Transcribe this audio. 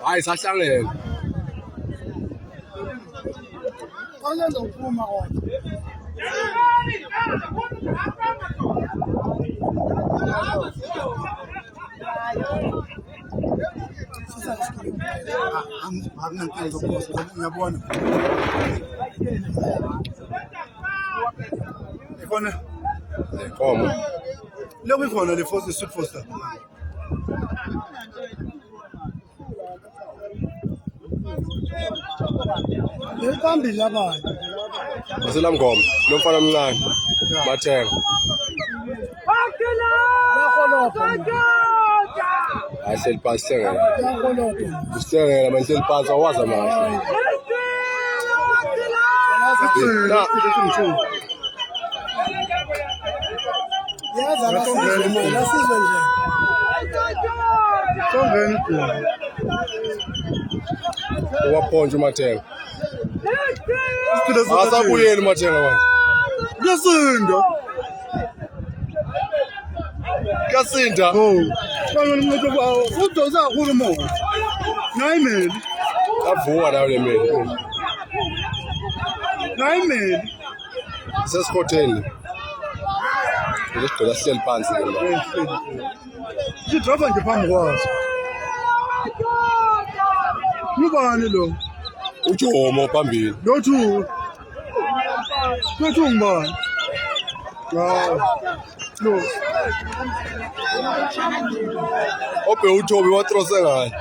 Hayi sahlangene. Kanjani uphuma kodwa? Akunankinga zokuposta ngiyabona. Ikhona Komo. lokho ikhona le force suit poster. Lephambili abantu. Maselamgoma, lo mfana omncane. Mathenga. Ahleli phansi sengela. Sengela manje hleli phansi awaza manje. Yaza nasizwe nje. Songeni khona. Uwaphonje uMathenga. Asabuyeni uMathenga manje. Kuyasinda. Kasinda. Oh. Bangani umuntu kwawo udosa kakhulu umoya. Nayimeli. Avuka nayo le meli. Nayimeli. Sesikhoteni. Ngisigqila sihleli phansi ke la. Sidroba nje phambi kwaso. Ngubani lo? Ujomo phambili. Lothu. Lothu ngubani? Hawu. Lo. Obhe uThobi watrose ngayo.